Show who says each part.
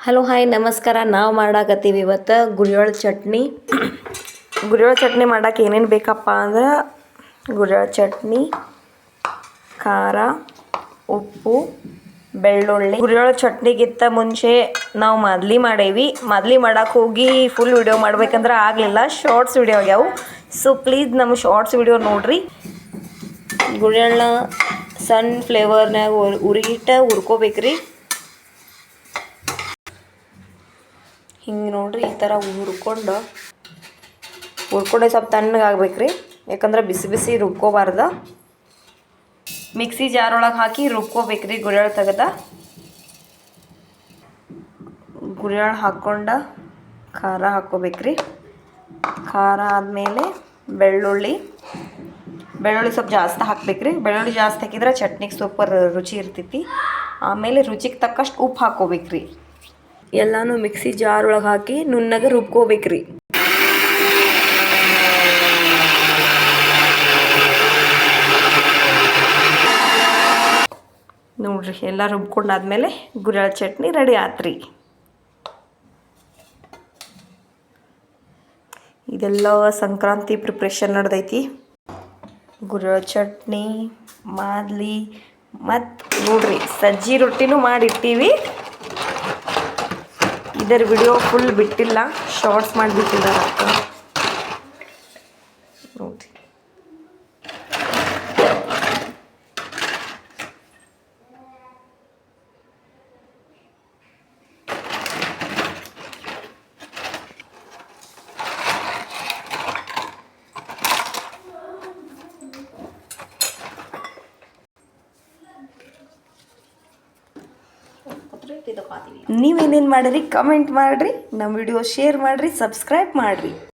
Speaker 1: Hello hi ನಮಸ್ಕಾರ. ನಾವು ಮಾಡಾಕತ್ತೀವಿ ಇವತ್ತು ಗುರೆಳ್ಳು ಚಟ್ನಿ. ಗುರೆಳ್ಳು ಚಟ್ನಿ ಮಾಡೋಕೆ ಏನೇನು ಬೇಕಪ್ಪ ಅಂದ್ರೆ ಗುರೆಳ್ಳು ಚಟ್ನಿ, ಖಾರ, ಉಪ್ಪು, ಬೆಳ್ಳುಳ್ಳಿ. ಗುರೆಳ್ಳು ಚಟ್ನಿಗಿಂತ ಮುಂಚೆ ನಾವು ಮೊದಲು ಮಾಡೋಕೆ ಹೋಗಿ ಫುಲ್ ವಿಡಿಯೋ ಮಾಡ್ಬೇಕಂದ್ರೆ ಆಗಲಿಲ್ಲ. ಶಾರ್ಟ್ಸ್ ವಿಡಿಯೋ ಆಗ್ಯಾವು. ಸೊ ಪ್ಲೀಸ್ ನಮ್ಮ ಶಾರ್ಟ್ಸ್ ವಿಡಿಯೋ ನೋಡಿರಿ. ಗುರೆಳ್ಳ ಸಣ್ಣ ಫ್ಲೇವರ್ನಾಗ ಹುರ್ಕೋಬೇಕ್ರಿ. ಹಿಂಗೆ ನೋಡ್ರಿ, ಈ ಥರ ಹುರ್ಕೊಂಡು ಸ್ವಲ್ಪ ತಣ್ಣಗಾಗ್ಬೇಕ್ರಿ. ಯಾಕಂದ್ರೆ ಬಿಸಿ ಬಿಸಿ ರುಬ್ಕೋಬಾರ್ದು. ಮಿಕ್ಸಿ ಜಾರೊಳಗೆ ಹಾಕಿ ರುಬ್ಕೋಬೇಕ್ರಿ. ಗುರೆಳ್ಳು ತೆಗೆದ ಗುರೆಳ್ಳು ಹಾಕ್ಕೊಂಡು ಖಾರ ಹಾಕ್ಕೋಬೇಕ್ರಿ. ಖಾರ ಆದಮೇಲೆ ಬೆಳ್ಳುಳ್ಳಿ ಸ್ವಲ್ಪ ಜಾಸ್ತಿ ಹಾಕ್ಬೇಕ್ರಿ. ಬೆಳ್ಳುಳ್ಳಿ ಜಾಸ್ತಿ ಹಾಕಿದ್ರೆ ಚಟ್ನಿಗೆ ಸೂಪರ್ ರುಚಿ ಇರ್ತೈತಿ. ಆಮೇಲೆ ರುಚಿಗೆ ತಕ್ಕಷ್ಟು ಉಪ್ಪು ಹಾಕ್ಕೋಬೇಕ್ರಿ. ಎಲ್ಲನೂ ಮಿಕ್ಸಿ ಜಾರ್ ಒಳಗೆ ಹಾಕಿ ನುಣ್ಣಗೆ ರುಬ್ಕೋಬೇಕ್ರಿ. ನೋಡ್ರಿ, ಎಲ್ಲ ರುಬ್ಕೊಂಡಾದ್ಮೇಲೆ ಗುರೆಳ್ಳು ಚಟ್ನಿ ರೆಡಿ ಆತ್ರಿ. ಇದೆಲ್ಲ ಸಂಕ್ರಾಂತಿ ಪ್ರಿಪ್ರೇಷನ್ ನಡೆದೈತಿ. ಗುರೆಳ್ಳು ಚಟ್ನಿ, ಮಾದ್ಲಿ ಮತ್ತು ನೋಡ್ರಿ ಸಜ್ಜಿ ರೊಟ್ಟಿನೂ ಮಾಡಿರ್ತೀವಿ. ಇದರ ವಿಡಿಯೋ ಫುಲ್ ಬಿಟ್ಟಿಲ್ಲ, ಶಾರ್ಟ್ಸ್ ಮಾಡಿಬಿಟ್ಟಿದ್ದಾರೆ ನೋಡ್ರಿ. ನೀವೇನೇನು ಮಾಡಿರಿ ಕಮೆಂಟ್ ಮಾಡಿರಿ, ನಮ್ಮ ವಿಡಿಯೋ ಶೇರ್ ಮಾಡಿರಿ, ಸಬ್ಸ್ಕ್ರೈಬ್ ಮಾಡಿರಿ.